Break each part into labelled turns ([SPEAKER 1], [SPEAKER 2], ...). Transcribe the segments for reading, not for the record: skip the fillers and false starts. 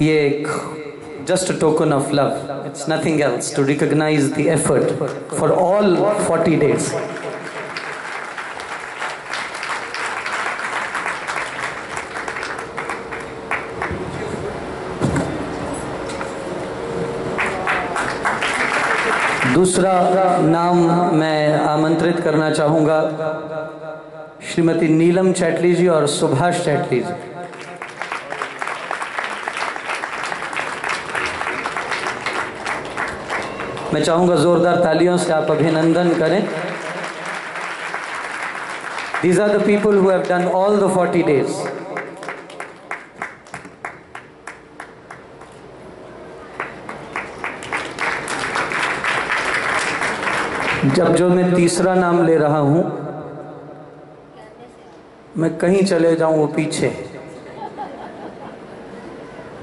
[SPEAKER 1] ये एक just a token of love. It's nothing else to recognize the effort for all 40 days. दूसरा नाम मैं आमंत्रित करना चाहूँगा श्रीमती नीलम चैटली जी और सुभाष चैटली जी। मैं चाहूँगा जोरदार तालियों से आप अभिनंदन करें। These are the people who have done all the 40 days. जब जो मैं तीसरा नाम ले रहा हूं, मैं कहीं चले जाऊं वो पीछे,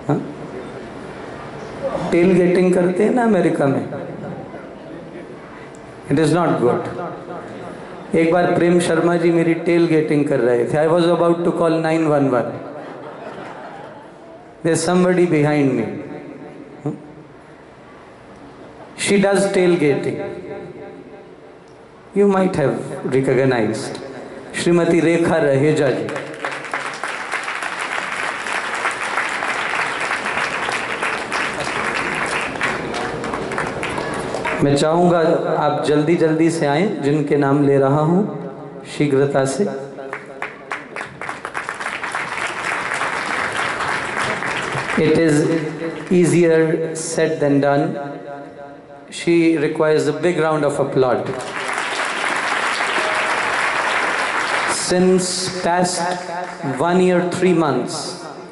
[SPEAKER 1] हाँ? टेल गेटिंग करते हैं ना अमेरिका में, इट इज नॉट गुड। एक बार प्रेम शर्मा जी मेरी टेल गेटिंग कर रहे थे। I was about to call 911, there somebody behind me, she does tell getting. You might have recognized Shrimati Rekha Raheja ji. मैं चाहूंगा आप जल्दी जल्दी से आएं, जिनके नाम ले रहा हूं शीघ्रता से। It is easier said than done. She requires a big round of applause. Since past 1 year 3 months,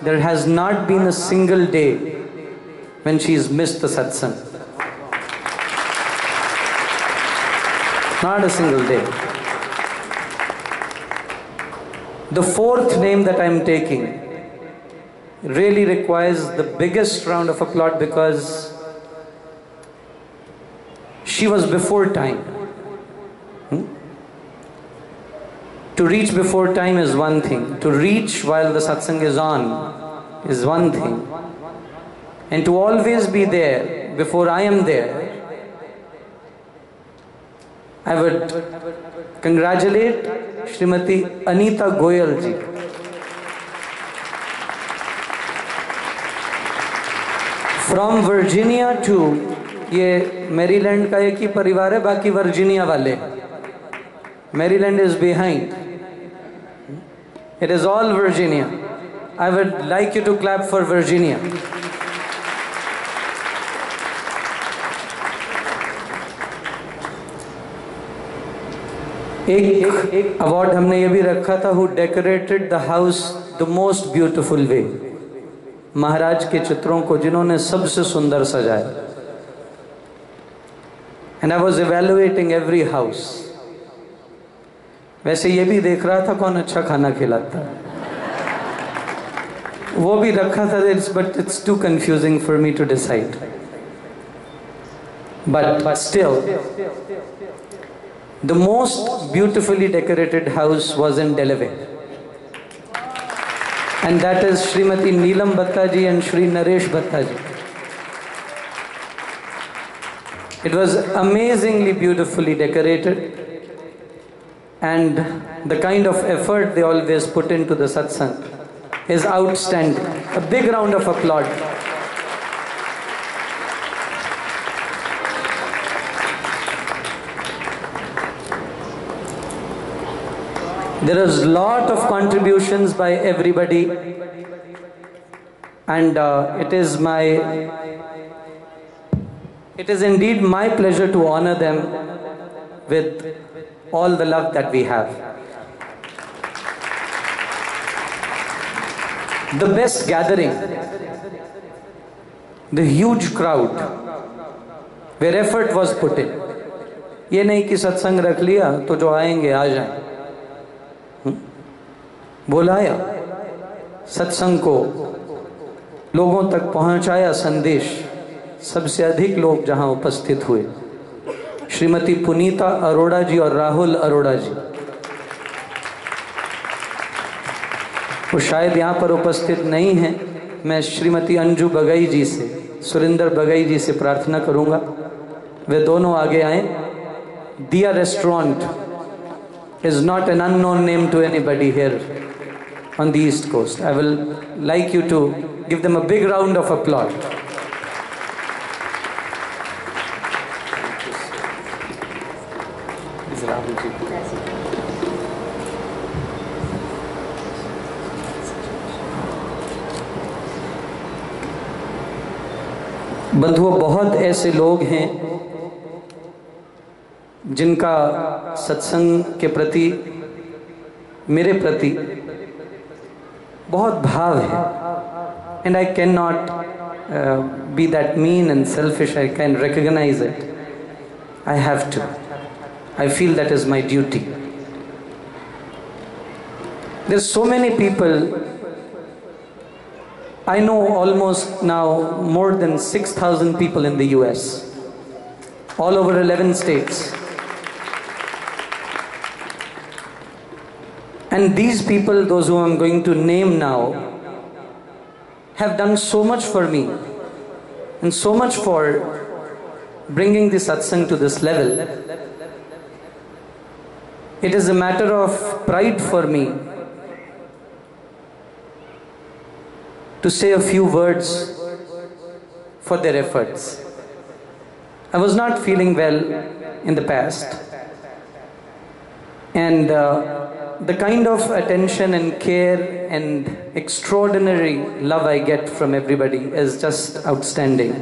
[SPEAKER 1] there has not been a single day when she's missed the satsang. Not a single day. The fourth name that I'm taking really requires the biggest round of applause because she was before time. To reach before time is one thing. To reach while the satsang is on is one thing. And to always be there before I am there, I would congratulate Shrimati Anita Goyal ji. From Virginia to, ये Maryland का एक ही परिवार है, बाकी Virginia वाले। Maryland is behind. It is all Virginia. I would like you to clap for Virginia. एक award हमने ये भी रखा था, who decorated the house the most beautiful way. महाराज के चित्रों को जिन्होंने सबसे सुंदर सजाया। And I was evaluating every house. वैसे ये भी देख रहा था कौन अच्छा खाना खिलाता, वो भी रखा था, but it's too confusing for me to decide. But still, the most beautifully decorated house was in Delaware, and that is Shrimati Neelam Bhatta ji and Shri Naresh Bhatta ji. It was amazingly beautifully decorated. And the kind of effort they always put into the satsang is outstanding. A big round of applause. There is a lot of contributions by everybody, and it is indeed my pleasure to honor them with all the love that we have. The best gathering, the huge crowd where effort was put in. ये नहीं कि सत्संग रख लिया तो जो आएंगे आ जाएं, बुलाया सत्संग को, लोगों तक पहुंचाया संदेश। सबसे अधिक लोग जहां उपस्थित हुए, श्रीमती पुनीता अरोड़ा जी और राहुल अरोड़ा जी, वो शायद यहाँ पर उपस्थित नहीं हैं, मैं श्रीमती अंजू बगई जी से, सुरेंद्र बगई जी से प्रार्थना करूंगा वे दोनों आगे आए। Diya restaurant is not an unknown name to anybody here on the East Coast. I will like you to give them a big round of applause. बंधुओं, बहुत ऐसे लोग हैं जिनका सत्संग के प्रति, मेरे प्रति बहुत भाव है। And I can not be that mean and selfish, I can recognise it, I have to, I feel that is my duty. There are so many people, I know almost now more than 6,000 people in the US, all over 11 states. And these people, those who I'm going to name now, have done so much for me and so much for bringing the satsang to this level. It is a matter of pride for me to say a few words for their efforts. I was not feeling well in the past, and the kind of attention and care and extraordinary love I get from everybody is just outstanding.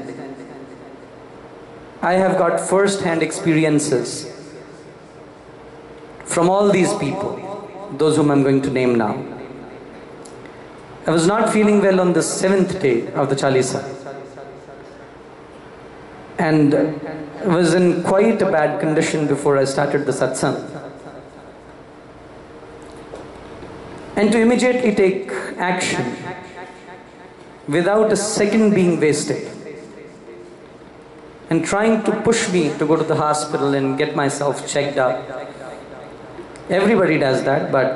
[SPEAKER 1] I have got first-hand experiences from all these people, those whom I'm going to name now. I was not feeling well on the 7th day of the Chalisa, and was in quite a bad condition before I started the satsang. And to immediately take action without a second being wasted, and trying to push me to go to the hospital and get myself checked up. Everybody does that, but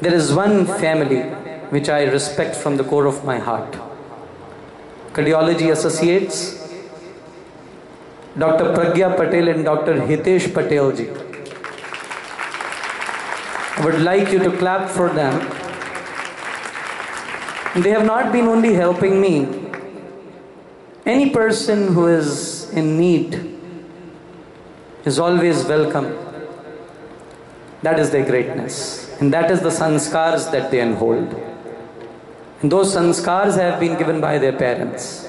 [SPEAKER 1] there is one family which I respect from the core of my heart. Cardiology Associates, Dr. Pragya Patel and Dr. Hitesh Patel ji. I would like you to clap for them. They have not been only helping me. Any person who is in need is always welcome. That is their greatness, and that is the sanskars that they unfold. And those sanskars have been given by their parents.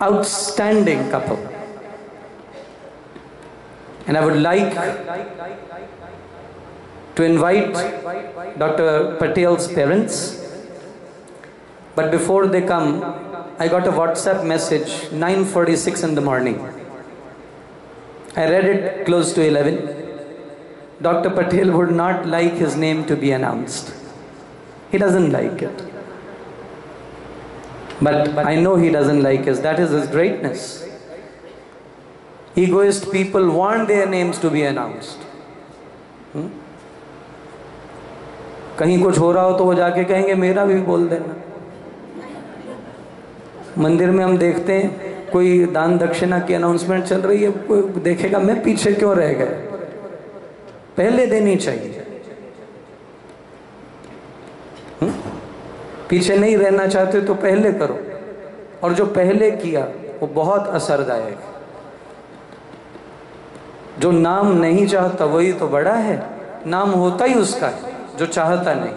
[SPEAKER 1] Outstanding couple. And I would like to invite Dr. Patel's parents. But before they come, I got a WhatsApp message 9:46 in the morning. I read it close to 11. Dr. Patel would not like his name to be announced. He doesn't like it. But I know he doesn't like it. That is his greatness. Egoist people want their names to be announced. कहीं कुछ हो रहा हो तो वो जाके कहेंगे मेरा भी बोल देना। मंदिर में हम देखते हैं कोई दान दक्षिणा की अनाउंसमेंट चल रही है, कोई देखेगा मैं पीछे क्यों रह गया। पहले देनी चाहिए। पीछे नहीं रहना चाहते तो पहले करो, और जो पहले किया वो बहुत असरदायक है। जो नाम नहीं चाहता वही तो बड़ा है, नाम होता ही उसका है जो चाहता नहीं।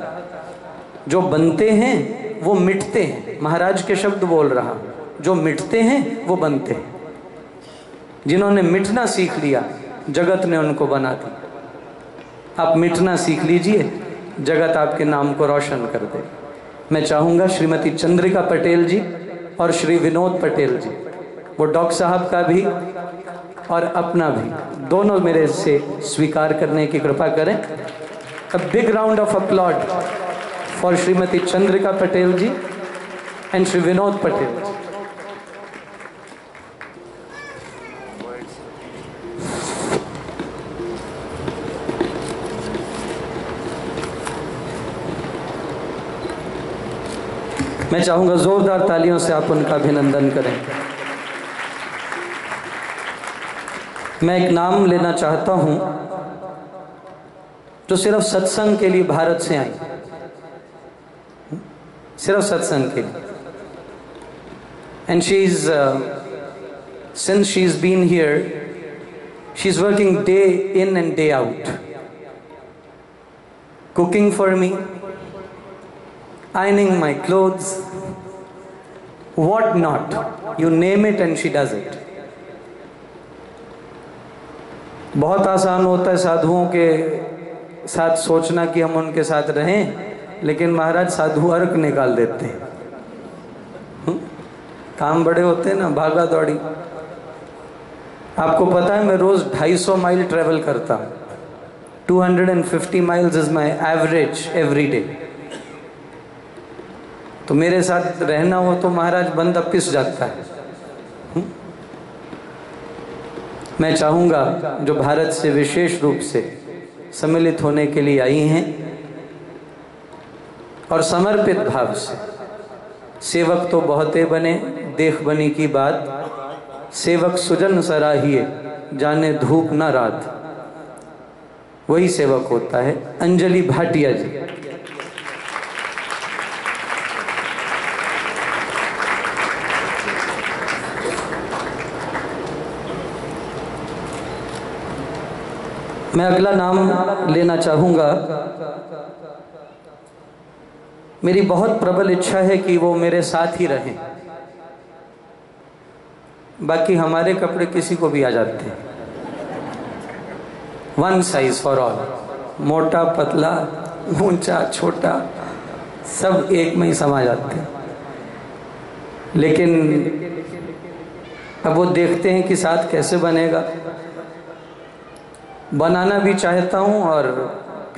[SPEAKER 1] जो बनते हैं वो मिटते हैं, महाराज के शब्द बोल रहा। जो मिटते हैं वो बनते हैं। जिन्होंने मिटना सीख लिया जगत ने उनको बना दिया। आप मिटना सीख लीजिए, जगत आपके नाम को रोशन कर दे। मैं चाहूँगा श्रीमती चंद्रिका पटेल जी और श्री विनोद पटेल जी, वो डॉक्टर साहब का भी और अपना भी, दोनों मेरे से स्वीकार करने की कृपा करें। A big round of applause for Shrimati Chandrika Patel ji and Shri Vinod Patel ji. मैं चाहूंगा जोरदार तालियों से आप उनका अभिनंदन करें। मैं एक नाम लेना चाहता हूं जो सिर्फ सत्संग के लिए भारत से आई, सिर्फ सत्संग के लिए। And she is since she's been here, she's working day in and day out, cooking for me, ironing my clothes, what not, you name it and she does it. बहुत आसान होता है साधुओं के साथ सोचना कि हम उनके साथ रहें, लेकिन महाराज साधु अर्क निकाल देते हैं। काम बड़े होते हैं ना, भागा दौड़ी। आपको पता है मैं रोज 250 माइल ट्रेवल करता हूँ। 250 miles is my average every day. तो मेरे साथ रहना हो तो महाराज बंदा पिस जाता है। मैं चाहूंगा जो भारत से विशेष रूप से सम्मिलित होने के लिए आई हैं और समर्पित भाव से, सेवक तो बहुते बने देख बनी की बात, सेवक सुजन सराहिए जाने धूप न रात, वही सेवक होता है। अंजलि भाटिया जी, मैं अगला नाम लेना चाहूंगा। मेरी बहुत प्रबल इच्छा है कि वो मेरे साथ ही रहें। बाकी हमारे कपड़े किसी को भी आ जाते हैं, वन साइज फॉर ऑल, मोटा पतला ऊंचा छोटा सब एक में ही समा जाते हैं। लेकिन अब वो देखते हैं कि साथ कैसे बनेगा। बनाना भी चाहता हूं और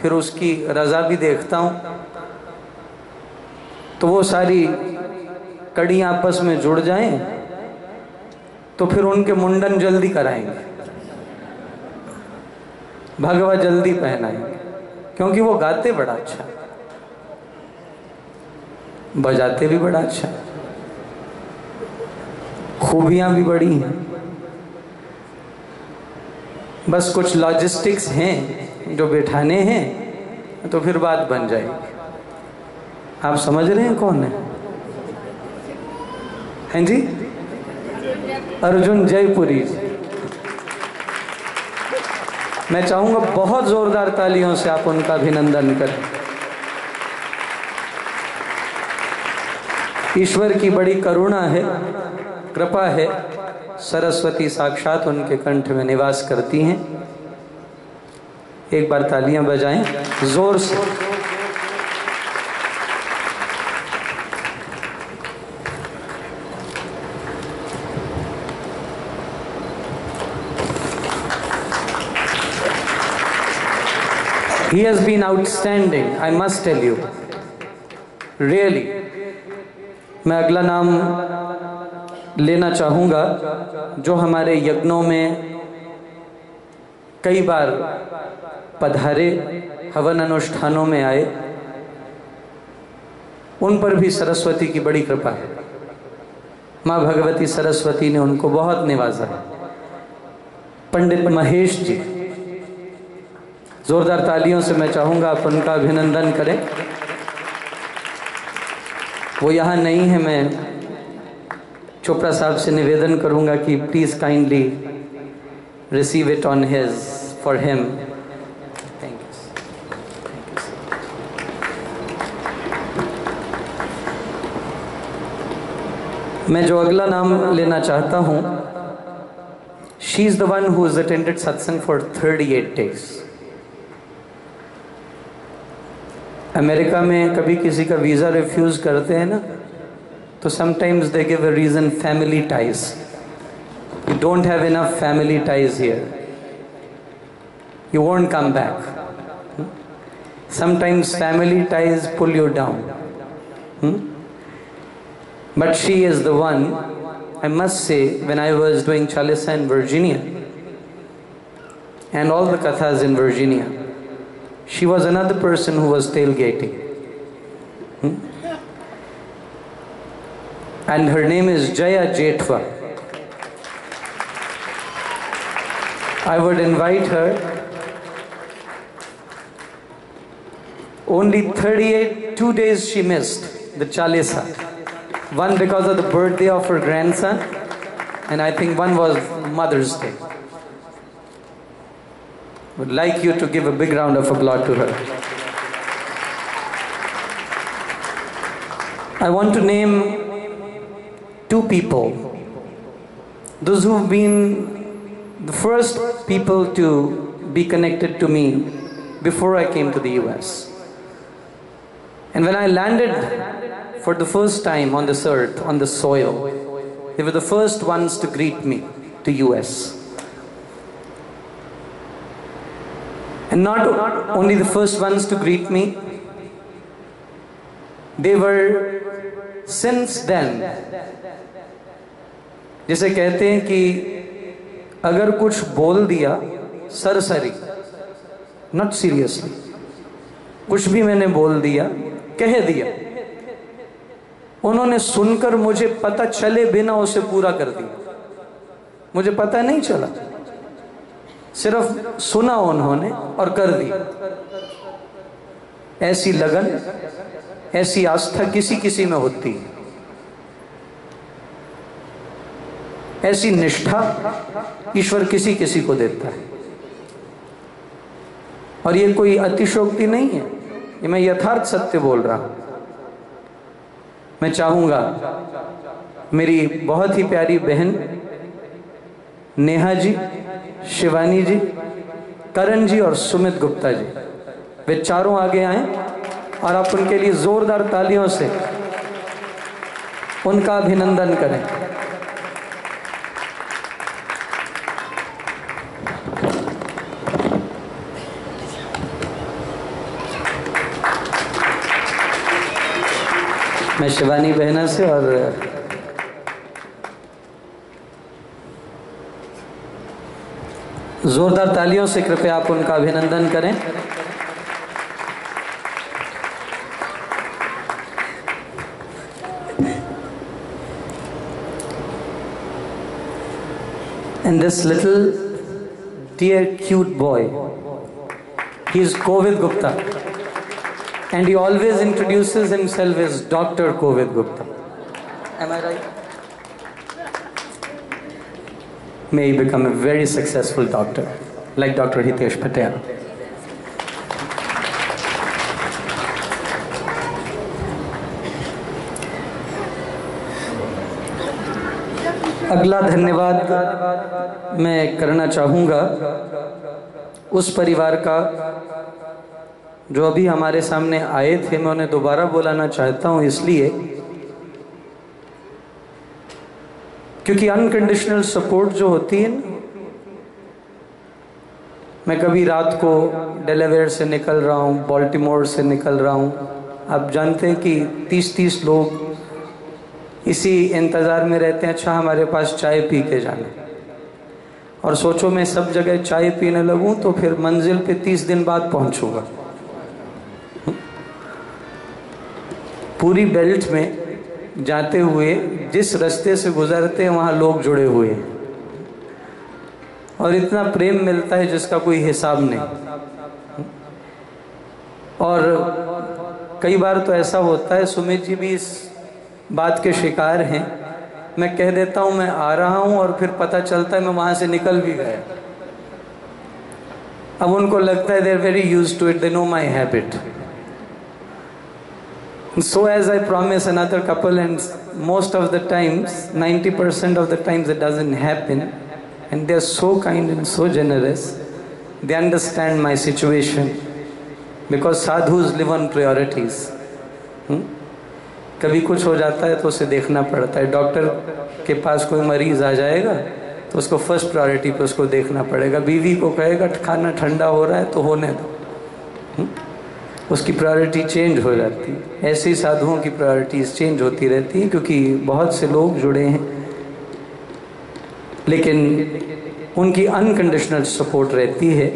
[SPEAKER 1] फिर उसकी रजा भी देखता हूं, तो वो सारी कड़ियां आपस में जुड़ जाएं तो फिर उनके मुंडन जल्दी कराएंगे, भगवा जल्दी पहनाएंगे, क्योंकि वो गाते बड़ा अच्छा, बजाते भी बड़ा अच्छा, खूबियां भी बड़ी हैं। बस कुछ लॉजिस्टिक्स हैं जो बैठाने हैं तो फिर बात बन जाएगी। आप समझ रहे हैं कौन है? हैं जी? अर्जुन जयपुरी जी। मैं चाहूंगा बहुत जोरदार तालियों से आप उनका अभिनंदन करें। ईश्वर की बड़ी करुणा है, कृपा है, सरस्वती साक्षात उनके कंठ में निवास करती हैं। एक बार तालियां बजाएं जोर से। He has been outstanding, I must tell you, really. मैं अगला नाम लेना चाहूँगा जो हमारे यज्ञों में कई बार पधारे, हवन अनुष्ठानों में आए, उन पर भी सरस्वती की बड़ी कृपा है। माँ भगवती सरस्वती ने उनको बहुत निवाजा है। पंडित महेश जी, जोरदार तालियों से मैं चाहूँगा आप उनका अभिनंदन करें। वो यहाँ नहीं है, मैं चोपड़ा साहब से निवेदन करूंगा कि please kindly receive it on his for him. Thank you. मैं जो अगला नाम लेना चाहता हूं, she is the one who is attended सत्संग फॉर 38 days। अमेरिका में कभी किसी का वीजा रिफ्यूज करते हैं ना, तो sometimes they give a reason, family ties. You don't have enough family ties here, you won't come back. Sometimes family ties pull you down, but she is the one. I must say, when I was doing Chalisa in Virginia and all the kathas in Virginia, she was another person who was tailgating. and her name is Jaya Jethwa. I would invite her. Only 2 days she missed the Chalisa. One because of the birthday of her grandson, and I think one was Mother's Day. Would like you to give a big round of applause to her. I want to name 2 people, those who've been the first people to be connected to me before I came to the US. And when I landed for the first time on this earth, on the soil, they were the first ones to greet me to US. And not only the first ones to greet me, they were since then, जैसे कहते हैं कि अगर कुछ बोल दिया सरसरी, not seriously, कुछ भी मैंने बोल दिया, कह दिया, उन्होंने सुनकर मुझे पता चले बिना उसे पूरा कर दिया। मुझे पता नहीं चला, सिर्फ सुना उन्होंने और कर दिया। ऐसी लगन, ऐसी आस्था किसी किसी में होती है, ऐसी निष्ठा ईश्वर किसी किसी को देता है। और ये कोई अतिशयोक्ति नहीं है, ये मैं यथार्थ सत्य बोल रहा हूं। मैं चाहूंगा मेरी बहुत ही प्यारी बहन नेहा जी, शिवानी जी, करण जी और सुमित गुप्ता जी, वे चारों आगे आए और आप उनके लिए जोरदार तालियों से उनका अभिनंदन करें। मैं शिवानी बहना से और जोरदार तालियों से कृपया आप उनका अभिनंदन करें। And this little dear cute boy, he is Kovid Gupta, and he always introduces himself as Dr. Kovid Gupta. Am I right? May he become a very successful doctor, like Dr. Hitesh Patel. अगला धन्यवाद मैं करना चाहूँगा उस परिवार का जो अभी हमारे सामने आए थे। मैं उन्हें दोबारा बुलाना चाहता हूँ इसलिए क्योंकि अनकंडीशनल सपोर्ट जो होती है ना, मैं कभी रात को डेलावेयर से निकल रहा हूँ, बॉल्टिमोर से निकल रहा हूँ, आप जानते हैं कि 30-30 लोग इसी इंतज़ार में रहते हैं, अच्छा हमारे पास चाय पी के जाना। और सोचो मैं सब जगह चाय पीने लगूं तो फिर मंजिल पे 30 दिन बाद पहुंचूंगा। पूरी बेल्ट में जाते हुए जिस रास्ते से गुजरते हैं वहाँ लोग जुड़े हुए हैं और इतना प्रेम मिलता है जिसका कोई हिसाब नहीं। और कई बार तो ऐसा होता है, सुमित जी भी इस बात के शिकार हैं, मैं कह देता हूं मैं आ रहा हूं और फिर पता चलता है मैं वहां से निकल भी गया। अब उनको लगता है they are very used to it, they know my habit. So as I promise another couple, and most of the times, 90% of the times it doesn't happen, and they're so kind and so generous, they understand my situation because sadhus live on priorities. कभी कुछ हो जाता है तो उसे देखना पड़ता है। डॉक्टर के पास कोई मरीज आ जाएगा तो उसको फर्स्ट प्रायोरिटी पे उसको देखना पड़ेगा। बीवी को कहेगा खाना ठंडा हो रहा है तो होने दो, उसकी प्रायोरिटी चेंज हो जाती है। ऐसे ही साधुओं की प्रायोरिटीज चेंज होती रहती हैं क्योंकि बहुत से लोग जुड़े हैं, लेकिन उनकी अनकंडीशनल सपोर्ट रहती है।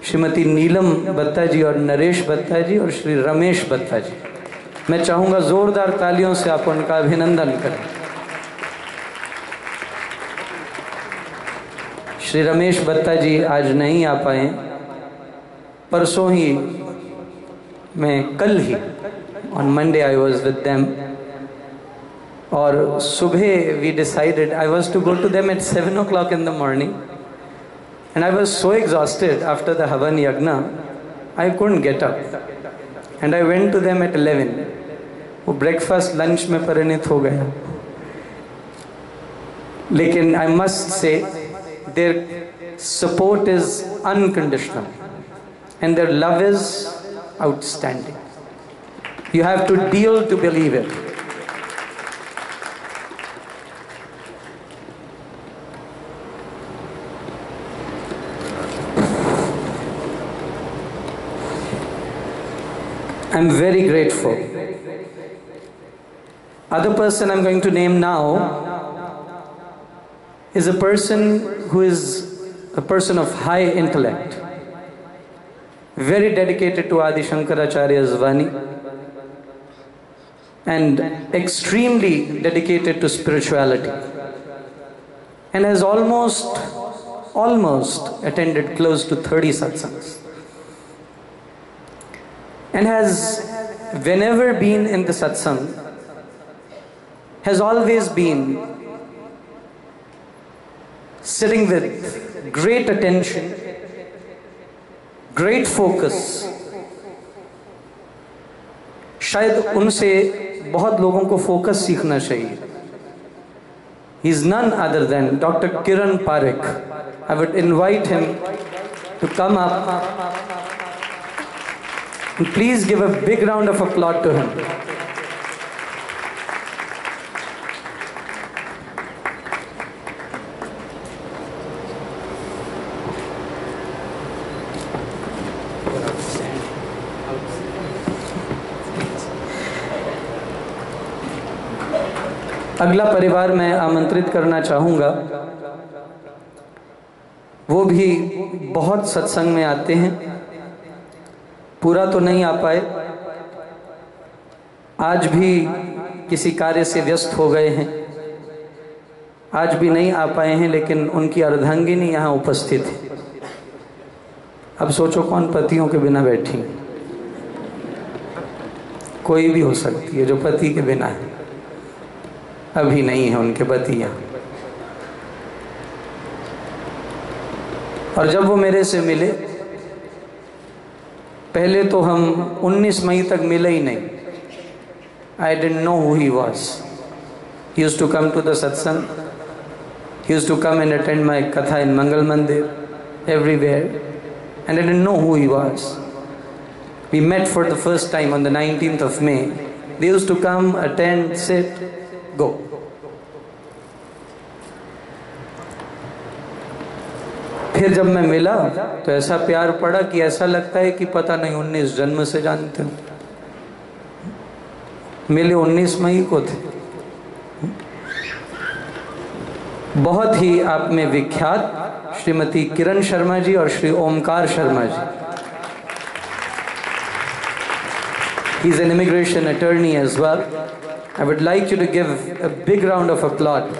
[SPEAKER 1] श्रीमती नीलम बत्ता जी और नरेश बत्ता जी और श्री रमेश बत्ता जी, मैं चाहूंगा जोरदार तालियों से आप उनका अभिनंदन करें। श्री रमेश बत्ता जी आज नहीं आ पाए, परसों ही कल ही on Monday I was with them, और सुबह we decided I was to go to them at 7 o'clock in the morning, and I was so exhausted after the Havan Yagna, I couldn't get up, and I went to them at 11. वो breakfast lunch में परिणत हो गया, लेकिन I must say their support is unconditional and their love is outstanding. You have to deal to believe it. I'm very grateful. Other person I'm going to name now is a person who is a person of high intellect, very dedicated to Adi Shankaracharya's Vani, and extremely dedicated to spirituality, and has almost attended close to 30 satsangs, and has, whenever been in the satsang, has always been sitting with great attention, great focus. शायद उनसे बहुत लोगों को focus सीखना चाहिए. He is none other than Dr. Kiran Parekh. I would invite him to come up. And please give a big round of applause to him. अगला परिवार मैं आमंत्रित करना चाहूँगा, वो भी बहुत सत्संग में आते हैं, पूरा तो नहीं आ पाए, आज भी किसी कार्य से व्यस्त हो गए हैं, आज भी नहीं आ पाए हैं, लेकिन उनकी अर्धांगिनी यहाँ उपस्थित है. अब सोचो कौन पतियों के बिना बैठी, कोई भी हो सकती है जो पति के बिना है, अभी नहीं है उनके पति यहाँ. और जब वो मेरे से मिले, पहले तो हम 19 मई तक मिले ही नहीं. I didn't know who he was. He used to come to the satsang. He used to come and attend my katha in Mangal Mandir, everywhere. And I didn't know who he was. We met for the first time on the 19th of May. They used to come, attend, sit, go. फिर जब मैं मिला तो ऐसा प्यार पड़ा कि ऐसा लगता है कि पता नहीं 19 जन्म से जानते हो. मिले 19 मई को थे. बहुत ही आप में विख्यात श्रीमती किरण शर्मा जी और Shri Omkar Sharma ji. He is an immigration attorney as well. I would like you to give a big round of applause.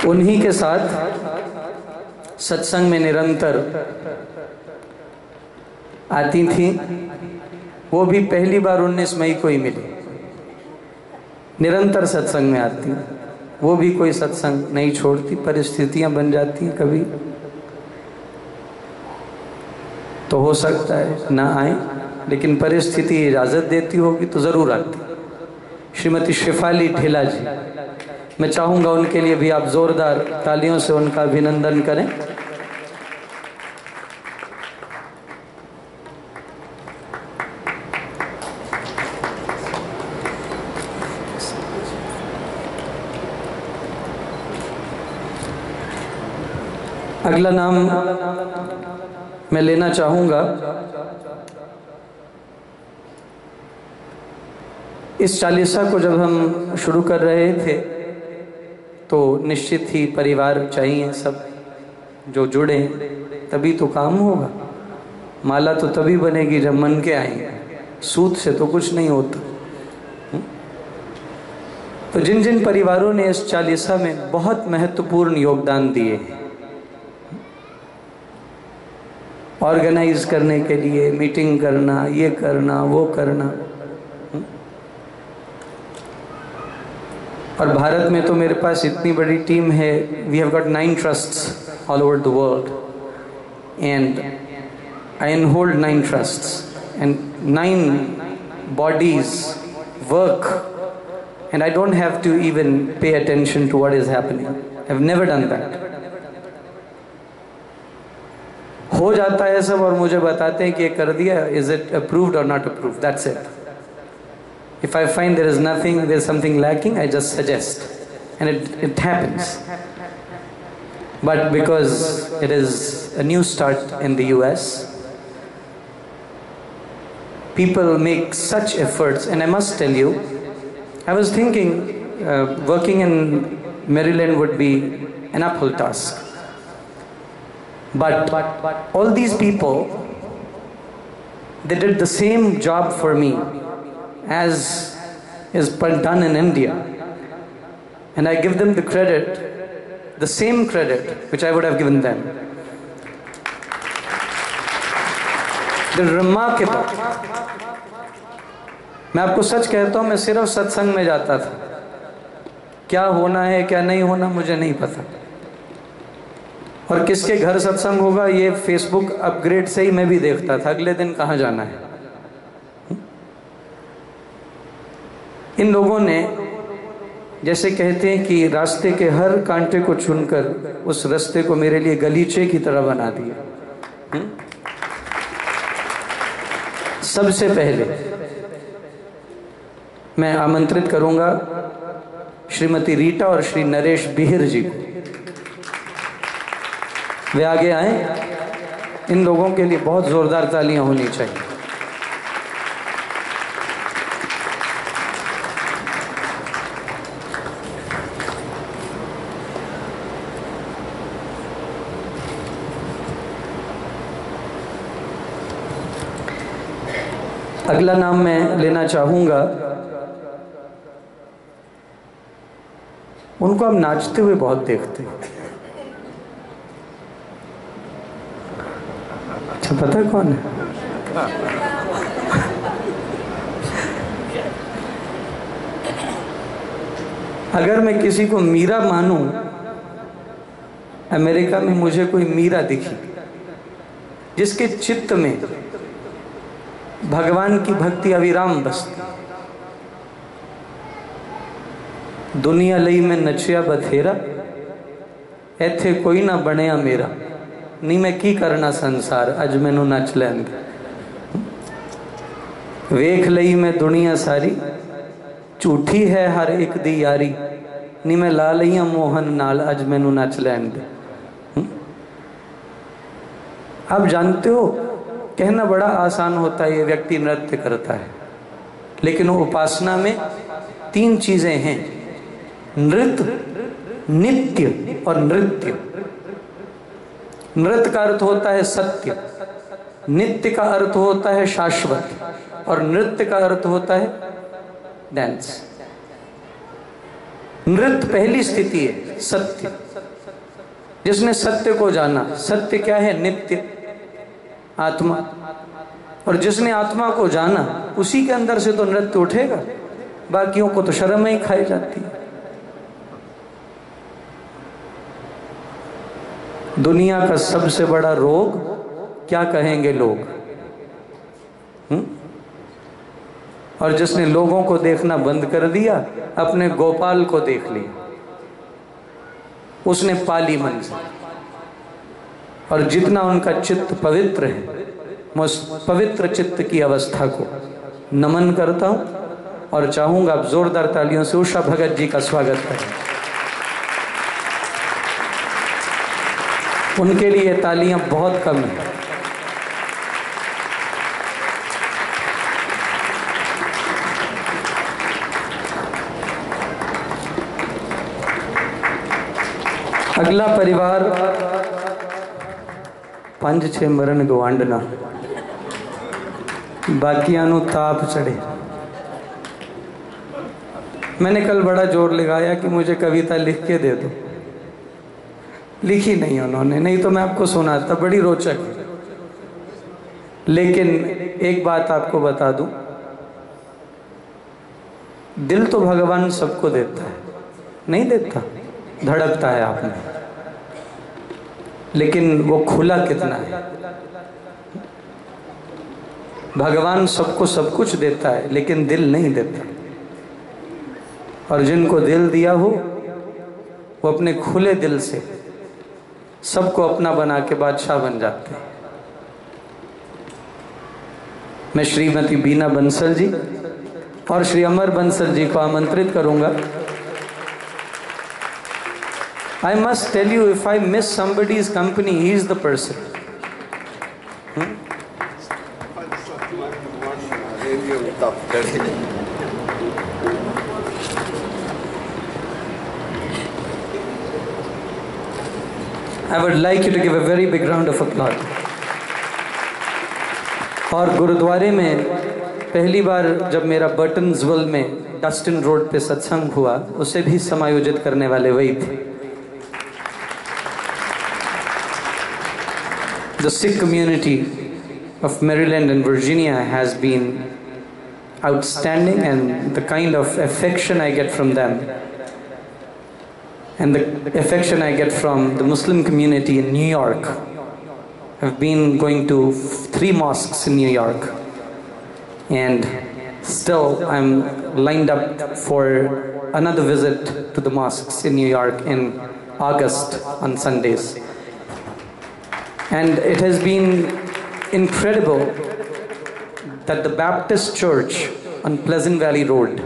[SPEAKER 1] उन्हीं के साथ सत्संग में निरंतर आती थी. वो भी पहली बार 19 मई को ही मिली. निरंतर सत्संग में आती, वो भी कोई सत्संग नहीं छोड़ती. परिस्थितियां बन जाती हैं कभी, तो हो सकता है ना आए, लेकिन परिस्थिति इजाज़त देती होगी तो ज़रूर आती. श्रीमती शेफाली ढेला जी, मैं चाहूँगा उनके लिए भी आप ज़ोरदार तालियों से उनका अभिनंदन करें. अगला नाम मैं लेना चाहूँगा, इस चालीसा को जब हम शुरू कर रहे थे तो निश्चित ही परिवार चाहिए, सब जो जुड़े तभी तो काम होगा। माला तो तभी बनेगी जब मन के आएंगे, सूत से तो कुछ नहीं होता। तो जिन जिन परिवारों ने इस चालीसा में बहुत महत्वपूर्ण योगदान दिए, ऑर्गेनाइज करने के लिए, मीटिंग करना, ये करना, वो करना, और भारत में तो मेरे पास इतनी बड़ी टीम है। We have got 9 trusts all over the world and I uphold 9 trusts and 9 bodies work and I don't have to even pay attention to what is happening. I've never done that. हो जाता है सब और मुझे बताते हैं कि ये कर दिया, is it approved or not approved, that's it. If I find there is nothing, there is something lacking, I just suggest and it happens. But because it is a new start in the US, people make such efforts, and I must tell you, I was thinking working in Maryland would be an uphill task. But all these people, they did the same job for me as is done in India. And I give them the credit, the same credit which I would have given them. They're remarkable. मैं आपको सच कहता हूँ, मैं सिर्फ सत्संग में जाता था। क्या होना है क्या नहीं होना मुझे नहीं पता, और किसके घर सत्संग होगा ये फेसबुक अपग्रेड से ही मैं भी देखता था, अगले दिन कहाँ जाना है। इन लोगों ने, जैसे कहते हैं कि रास्ते के हर कांटे को चुनकर उस रास्ते को मेरे लिए गलीचे की तरह बना दिया। सबसे पहले मैं आमंत्रित करूंगा श्रीमती रीटा और श्री नरेश बिहिर जी को, वे आगे आए। इन लोगों के लिए बहुत जोरदार तालियां होनी चाहिए। अगला नाम मैं लेना चाहूंगा, उनको हम नाचते हुए बहुत देखते हैं। अच्छा, पता है कौन है? अगर मैं किसी को मीरा मानूं, अमेरिका में मुझे कोई मीरा दिखी जिसके चित्त में भगवान की भक्ति अविराम बसती, दुनिया लई में नचिया बथेरा, ऐथे कोई ना बनिया मेरा, नी मैं की करना संसार, अज मैनू नच लैन दे। वेख लई मैं दुनिया सारी, झूठी है हर एक दी यारी, नी मैं ला लईया मोहन नाल, अज मैनू नच लैन दे। आप जानते हो, कहना बड़ा आसान होता है, ये व्यक्ति नृत्य करता है, लेकिन वो उपासना में 3 चीजें हैं, नृत्य, नित्य और नृत्य। नृत्य का अर्थ होता है सत्य, नित्य का अर्थ होता है शाश्वत, और नृत्य का अर्थ होता है डांस। नृत्य पहली स्थिति है, सत्य। जिसने सत्य को जाना, सत्य क्या है? नित्य, आत्मा। और जिसने आत्मा को जाना, उसी के अंदर से तो नृत्य उठेगा, बाकियों को तो शर्म ही खाई जाती है। दुनिया का सबसे बड़ा रोग क्या कहेंगे लोग? और जिसने लोगों को देखना बंद कर दिया, अपने गोपाल को देख लिया, उसने पाली मंजिल। और जितना उनका चित्त पवित्र है, मैं उस पवित्र चित्त की अवस्था को नमन करता हूं और चाहूंगा आप जोरदार तालियों से उषा भगत जी का स्वागत करें। उनके लिए तालियां बहुत कम है। अगला परिवार 5-6 मरण गवांडना बाकियां नु ताप चढ़े। मैंने कल बड़ा जोर लगाया कि मुझे कविता लिख के दे दो, लिखी नहीं उन्होंने, नहीं तो मैं आपको सुनाता, बड़ी रोचक है। लेकिन एक बात आपको बता दूं, दिल तो भगवान सबको देता है, नहीं देता, धड़कता है आप में, लेकिन वो खुला कितना है। भगवान सबको सब कुछ देता है लेकिन दिल नहीं देता, और जिनको दिल दिया हो वो अपने खुले दिल से सबको अपना बना के बादशाह बन जाते हैं। मैं श्रीमती बीना बंसल जी और श्री अमर बंसल जी को आमंत्रित करूंगा। I must tell you, if I miss somebody's company, he is the person. I would like you to give a very big round of applause. और गुरुद्वारे में पहली बार जब मेरा बर्टन्सविल में डस्टिन रोड पे सत्संग हुआ, उसे भी समायोजित करने वाले वही थे। The Sikh community of Maryland and Virginia has been outstanding, and the kind of affection I get from them and the affection I get from the Muslim community in New York. I've been going to 3 mosques in New York, and still I'm lined up for another visit to the mosques in New York in August on Sundays. And it has been incredible that the Baptist Church on Pleasant Valley Road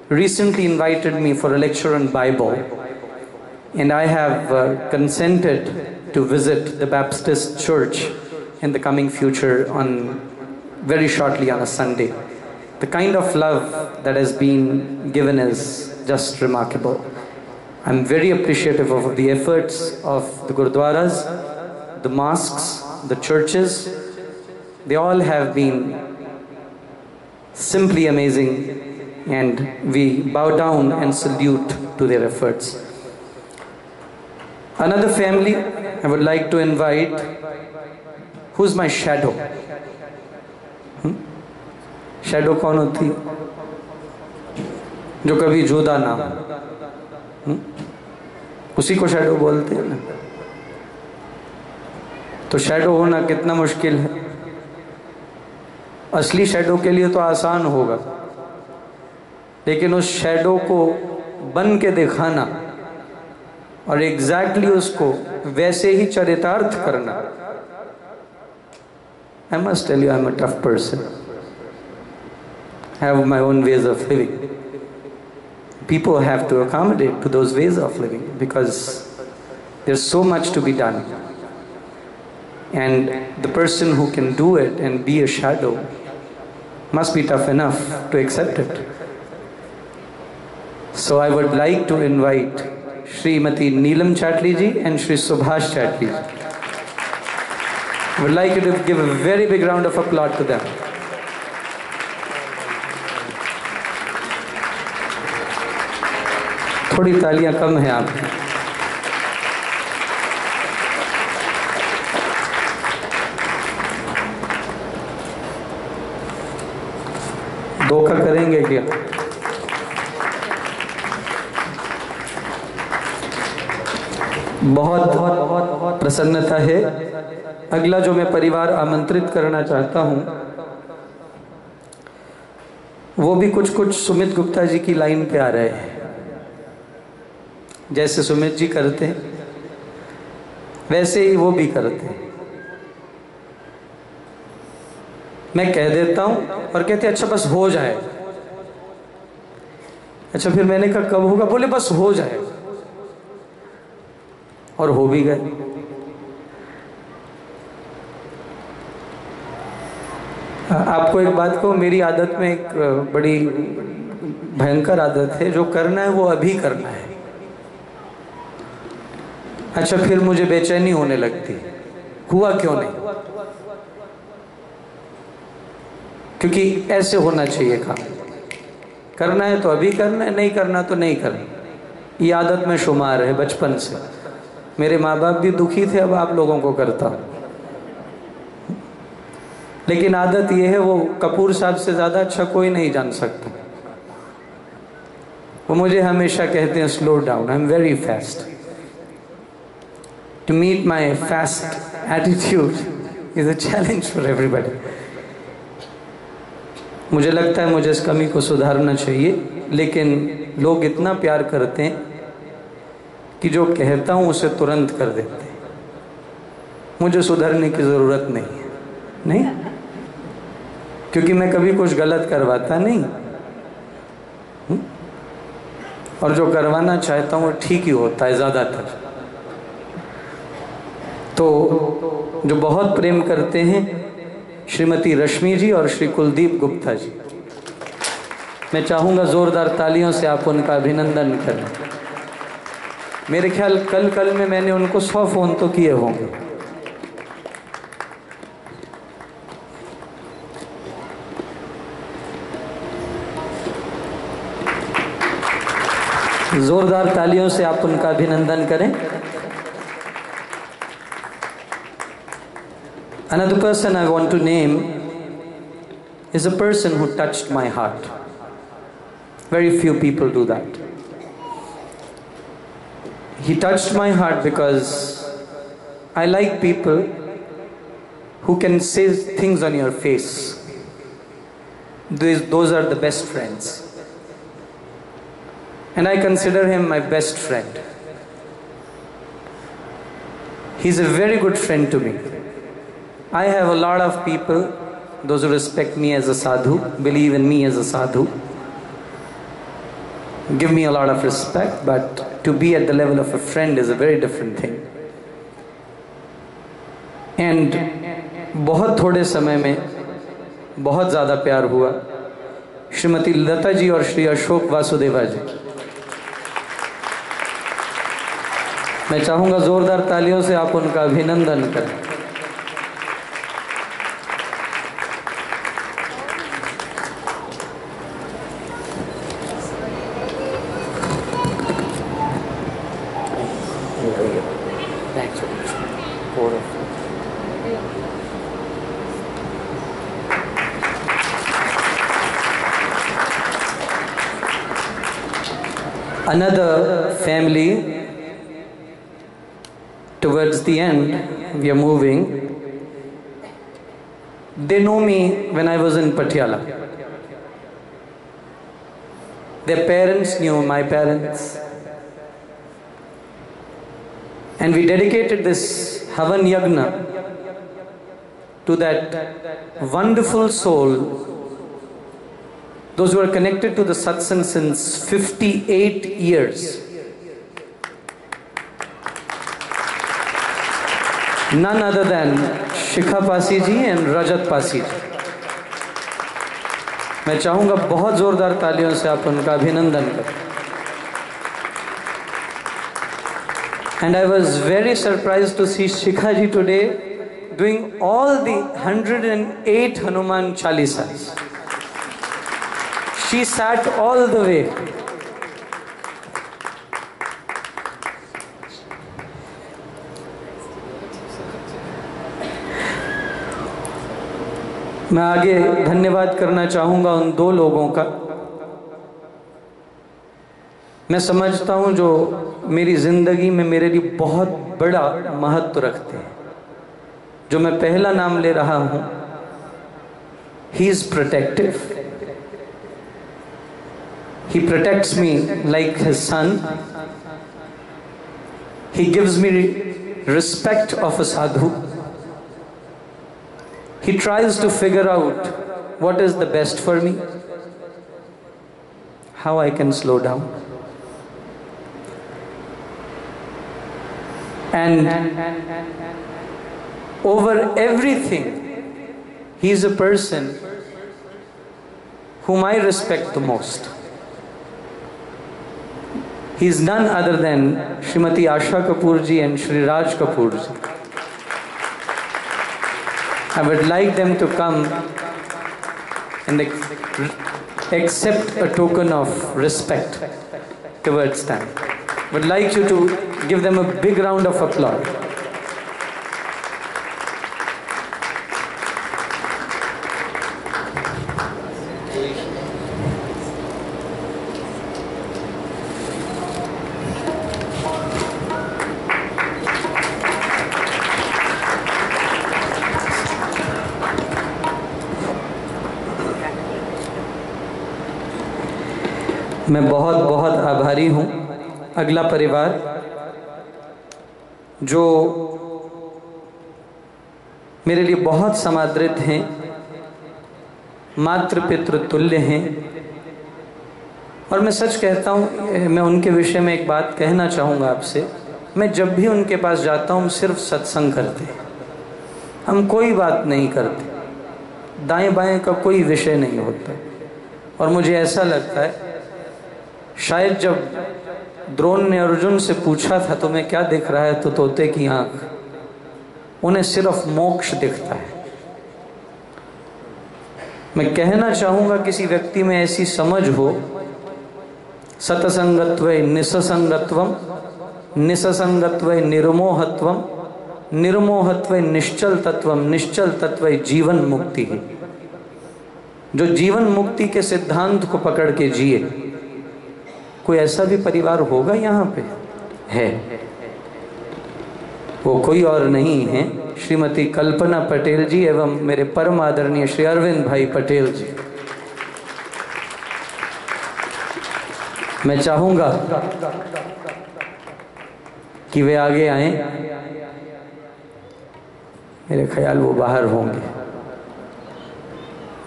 [SPEAKER 1] recently invited me for a lecture on Bible, and I have consented to visit the Baptist Church in the coming future on very shortly on a Sunday. The kind of love that has been given is just remarkable. I'm very appreciative of the efforts of the Gurdwaras, the mosques, the churches. They all have been simply amazing, and we bow down and salute to their efforts. Another family I would like to invite, who's my shadow? Shadow कौन होती है? जो कभी जुदा ना हो, उसी को शैडो बोलते हैं ना। तो शैडो होना कितना मुश्किल है। असली शैडो के लिए तो आसान होगा, लेकिन उस शैडो को बन के दिखाना और एग्जैक्टली उसको वैसे ही चरितार्थ करना, I must tell you, I'm a tough person. I have my own ways of living. People have to accommodate to those ways of living because there's so much to be done. And the person who can do it and be a shadow must be tough enough to accept it. So I would like to invite Srimati Neelam Chatli ji and Shri Subhash Chatli ji. I would like you to give a very big round of applause to them. थोड़ी तालियां कम हैं आप। धोखा करेंगे क्या? बहुत बहुत बहुत प्रसन्नता है। अगला जो मैं परिवार आमंत्रित करना चाहता हूं, वो भी कुछ कुछ सुमित गुप्ता जी की लाइन पे आ रहे हैं। जैसे सुमित जी करते हैं वैसे ही वो भी करते हैं। मैं कह देता हूं और कहते अच्छा बस हो जाए। अच्छा फिर मैंने कहा कब होगा? बोले बस हो जाए, और हो भी गए। आपको एक बात कहूं, मेरी आदत में एक बड़ी भयंकर आदत है, जो करना है वो अभी करना है। अच्छा, फिर मुझे बेचैनी होने लगती, हुआ क्यों नहीं? क्योंकि ऐसे होना चाहिए काम। करना है तो अभी करना है, नहीं करना तो नहीं करना। ये आदत में शुमार है बचपन से। मेरे माँ बाप भी दुखी थे, अब आप लोगों को करता हूँ। लेकिन आदत ये है, वो कपूर साहब से ज़्यादा अच्छा कोई नहीं जान सकता। वो मुझे हमेशा कहते हैं slow down, I am very fast. To meet my fast attitude is a challenge for everybody. मुझे लगता है मुझे इस कमी को सुधारना चाहिए, लेकिन लोग इतना प्यार करते हैं कि जो कहता हूँ उसे तुरंत कर देते हैं। मुझे सुधरने की ज़रूरत नहीं है, नहीं, क्योंकि मैं कभी कुछ गलत करवाता नहीं, और जो करवाना चाहता हूँ वो ठीक ही होता है ज़्यादातर। तो जो बहुत प्रेम करते हैं श्रीमती रश्मि जी और श्री कुलदीप गुप्ता जी, मैं चाहूँगा ज़ोरदार तालियों से आप उनका अभिनंदन करें। मेरे ख्याल कल में मैंने उनको 100 फ़ोन तो किए होंगे। जोरदार तालियों से आप उनका अभिनंदन करें। Another person I want to name is a person who touched my heart. Very few people do that. He touched my heart because I like people who can say things on your face. Those are the best friends. And I consider him my best friend. He's a very good friend to me. I have a lot of people, those who respect me as a sadhu, believe in me as a sadhu, give me a lot of respect, but to be at the level of a friend is a very different thing. And बहुत थोड़े समय में बहुत ज़्यादा प्यार हुआ श्रीमती लता जी और श्री अशोक वासुदेवा जी। मैं चाहूँगा ज़ोरदार तालियों से आप उनका अभिनंदन करें। Another family, towards the end, we are moving. They know me when I was in Patiala. Their parents knew my parents. And we dedicated this Havan Yagna to that wonderful soul, those who are connected to the satsang since 58 years. None other than Shikha Pasi ji and Rajat Pasi ji. मैं चाहूँगा बहुत ज़ोरदार तालियों से आप उनका अभिनंदन करें। And I was very surprised to see Shikha ji today doing all the 108 Hanuman Chalisas. She sat all the way. मैं आगे धन्यवाद करना चाहूँगा उन दो लोगों का। मैं समझता हूँ जो मेरी ज़िंदगी में मेरे लिए बहुत बड़ा महत्व रखते हैं। जो मैं पहला नाम ले रहा हूँ, He is protective. He protects me like his son. He gives me respect of a sadhu. He tries to figure out what is the best for me, how I can slow down. And over everything, he is a person whom I respect the most. He is none other than Srimati Asha Kapoor ji and Shri Raj Kapoor ji. I would like them to come and accept a token of respect towards them. Would like you to give them a big round of applause. मैं बहुत बहुत आभारी हूँ। अगला परिवार जो मेरे लिए बहुत समादृत हैं, मातृ पितृ तुल्य हैं, और मैं सच कहता हूँ, मैं उनके विषय में एक बात कहना चाहूँगा आपसे। मैं जब भी उनके पास जाता हूँ सिर्फ सत्संग करते हैं, हम कोई बात नहीं करते, दाएं बाएं का कोई विषय नहीं होता। और मुझे ऐसा लगता है शायद जब द्रोण ने अर्जुन से पूछा था तुम्हें क्या दिख रहा है, तो तोते की आंख, उन्हें सिर्फ मोक्ष दिखता है। मैं कहना चाहूंगा किसी व्यक्ति में ऐसी समझ हो, सतसंगत्वे निससंगत्वम, निससंगत्वे निर्मोहत्वम, निर्मोहत्वे निश्चल तत्वम, निश्चल तत्वे जीवन मुक्ति। जो जीवन मुक्ति के सिद्धांत को पकड़ के जिए, कोई ऐसा भी परिवार होगा यहाँ पे? है। वो कोई और नहीं है, श्रीमती कल्पना पटेल जी एवं मेरे परम आदरणीय श्री अरविंद भाई पटेल जी। मैं चाहूंगा कि वे आगे आएं। मेरे ख्याल वो बाहर होंगे।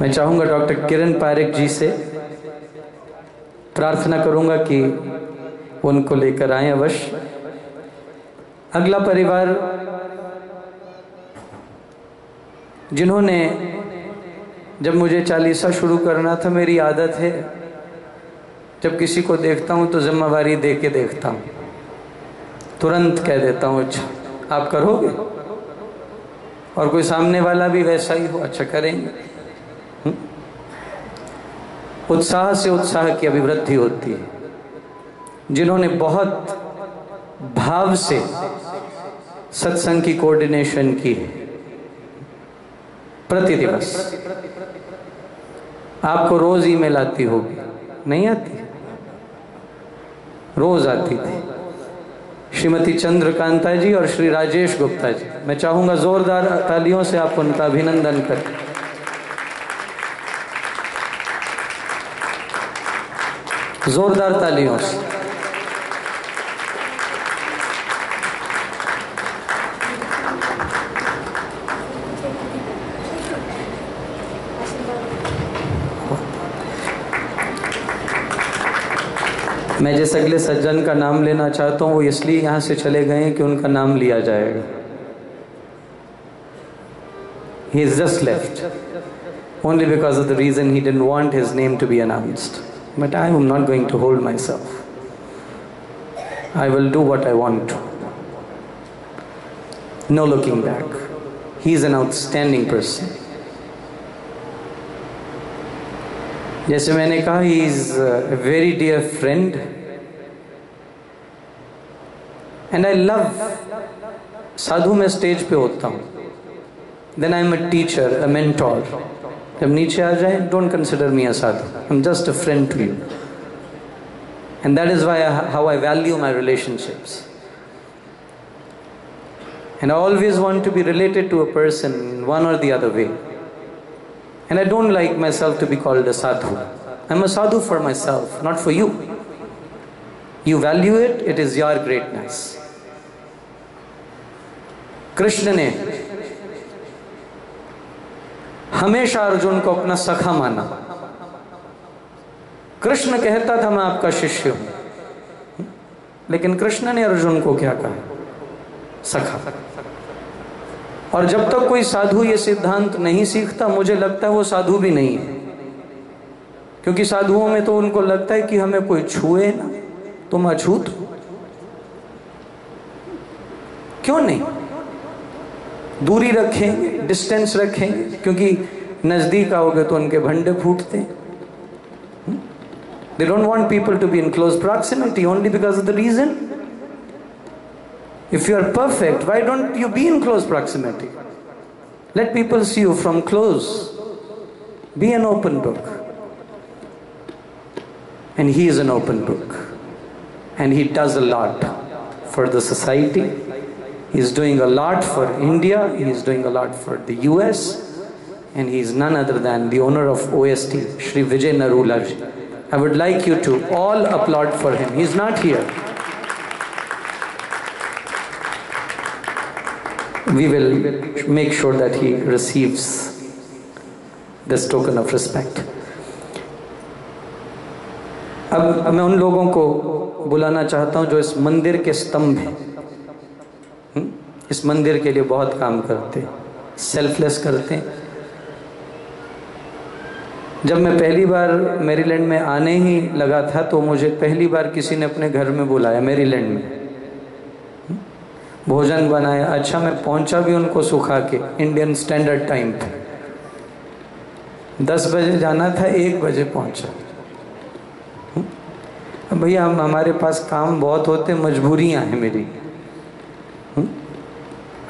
[SPEAKER 1] मैं चाहूंगा डॉक्टर किरण पारेख जी से प्रार्थना करूंगा कि उनको लेकर आए अवश्य। अगला परिवार जिन्होंने, जब मुझे चालीसा शुरू करना था, मेरी आदत है जब किसी को देखता हूं तो जिम्मेवारी दे के देखता हूं, तुरंत कह देता हूं अच्छा आप करोगे, और कोई सामने वाला भी वैसा ही हो, अच्छा करेंगे। उत्साह से उत्साह की अभिवृद्धि होती है। जिन्होंने बहुत भाव से सत्संग की कोऑर्डिनेशन की है, प्रति दिवस आपको रोज ईमेल आती होगी, नहीं आती? रोज आती थी। श्रीमती चंद्रकांता जी और श्री राजेश गुप्ता जी, मैं चाहूंगा जोरदार तालियों से आप उनका अभिनंदन करें। जोरदार तालियों से। मैं जिस अगले सज्जन का नाम लेना चाहता हूँ वो इसलिए यहाँ से चले गए हैं कि उनका नाम लिया जाएगा। He is just left only because of the reason he didn't want his name to be announced. But I am not going to hold myself. I will do what I want to. No looking back. He is an outstanding person. जैसे मैंने कहा, he is a very dear friend, and I love, साधु मैं stage पे होता हूँ, then I am a teacher, a mentor. जब नीचे आ जाए, don't consider me a sadhu. I'm just a friend to you. And that is why how I value my relationships. And I always want to be related to a person in one or the other way. And I don't like myself to be called a sadhu. I'm a sadhu for myself, not for you. You value it, it is your greatness. Krishna ने हमेशा अर्जुन को अपना सखा माना। कृष्ण कहता था मैं आपका शिष्य हूं, लेकिन कृष्ण ने अर्जुन को क्या कहा? सखा। और जब तक कोई साधु ये सिद्धांत नहीं सीखता, मुझे लगता है वो साधु भी नहीं है, क्योंकि साधुओं में तो उनको लगता है कि हमें कोई छुए ना, तुम अछूत हो? क्यों नहीं? दूरी रखेंगे, डिस्टेंस रखेंगे, क्योंकि नजदीक आओगे तो उनके भंडे फूटते हैं। They don't want people to be in close proximity only because of the reason. If you are perfect, why don't you be in close proximity? Let people see you from close. Be an open book. And he is an open book. And he does a lot for the society. He is doing a lot for India. He is doing a lot for the US. And he is none other than the owner of OST, Shri Vijay Narula ji. I would like you to all applaud for him. He is not here. We will make sure that he receives this token of respect. अब मैं उन लोगों को बुलाना चाहता हूं जो इस मंदिर के स्तंभ हैं, इस मंदिर के लिए बहुत काम करते, सेल्फलेस करते हैं। जब मैं पहली बार मैरीलैंड में आने ही लगा था तो मुझे पहली बार किसी ने अपने घर में बुलाया, मैरीलैंड में भोजन बनाया। अच्छा, मैं पहुंचा भी उनको सुखा के इंडियन स्टैंडर्ड टाइम पे। 10 बजे जाना था, 1 बजे पहुंचा। भैया हमारे पास काम बहुत होते, मजबूरियां हैं मेरी।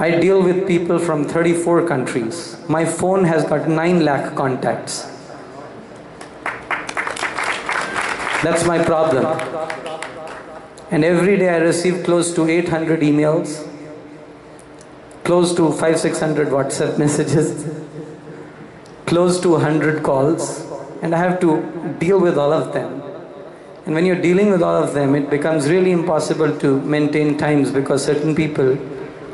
[SPEAKER 1] I deal with people from 34 countries. My phone has got 9 lakh contacts. That's my problem. And every day I receive close to 800 emails, close to 500-600 WhatsApp messages, close to 100 calls, and I have to deal with all of them. And when you're dealing with all of them, it becomes really impossible to maintain times, because certain people,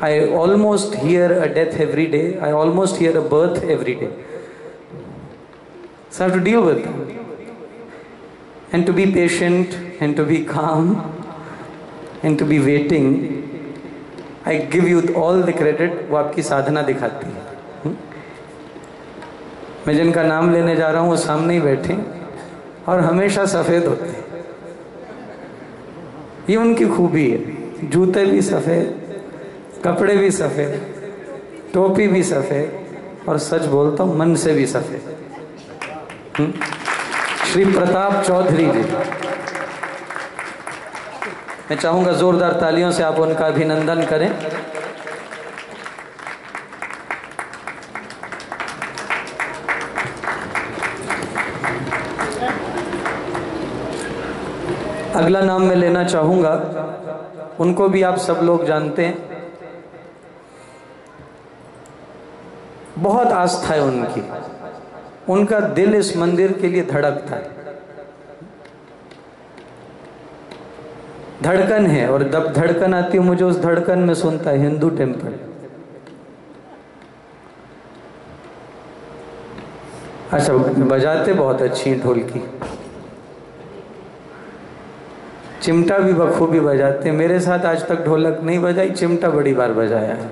[SPEAKER 1] I almost hear a death every day, I almost hear a birth every day. So I have to deal with them. And to be patient and to be calm and to be waiting, I give you all the credit. वो आपकी साधना दिखाती है। मैं जिनका नाम लेने जा रहा हूँ वो सामने ही बैठे और हमेशा सफ़ेद होते हैं। ये उनकी खूबी है। जूते भी सफ़ेद, कपड़े भी सफ़ेद, टोपी भी सफ़ेद, और सच बोलता हूँ मन से भी सफ़ेद। श्री प्रताप चौधरी जी, मैं चाहूंगा जोरदार तालियों से आप उनका अभिनंदन करें। अगला नाम मैं लेना चाहूंगा, उनको भी आप सब लोग जानते हैं, बहुत आस्था है उनकी, उनका दिल इस मंदिर के लिए धड़कता है, धड़कन है। और जब धड़कन आती है मुझे उस धड़कन में सुनता है हिंदू टेम्पल। अच्छा, बजाते बहुत अच्छी ढोलकी, चिमटा भी बखूबी बजाते। मेरे साथ आज तक ढोलक नहीं बजाई, चिमटा बड़ी बार बजाया है।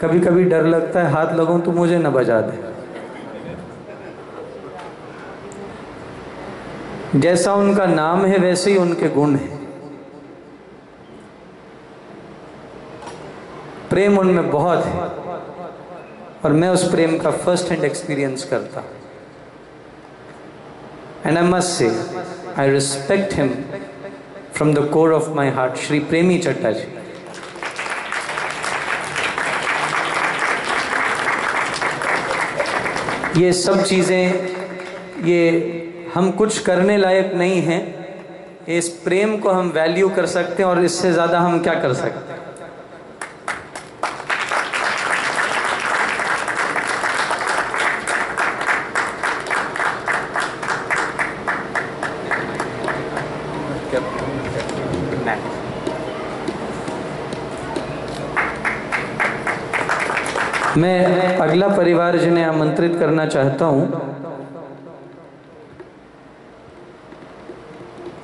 [SPEAKER 1] कभी कभी डर लगता है हाथ लगाऊं तो मुझे न बजा दे। जैसा उनका नाम है वैसे ही उनके गुण हैं। प्रेम उनमें बहुत है और मैं उस प्रेम का फर्स्ट हैंड एक्सपीरियंस करता। And I must say I respect him from the core of my heart, Shri प्रेमी चड्ढा जी। ये सब चीजें, ये हम कुछ करने लायक नहीं हैं, इस प्रेम को हम वैल्यू कर सकते हैं और इससे ज़्यादा हम क्या कर सकते हैं। मैं अगला परिवार जिन्हें आमंत्रित करना चाहता हूं,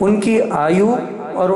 [SPEAKER 1] उनकी आयु और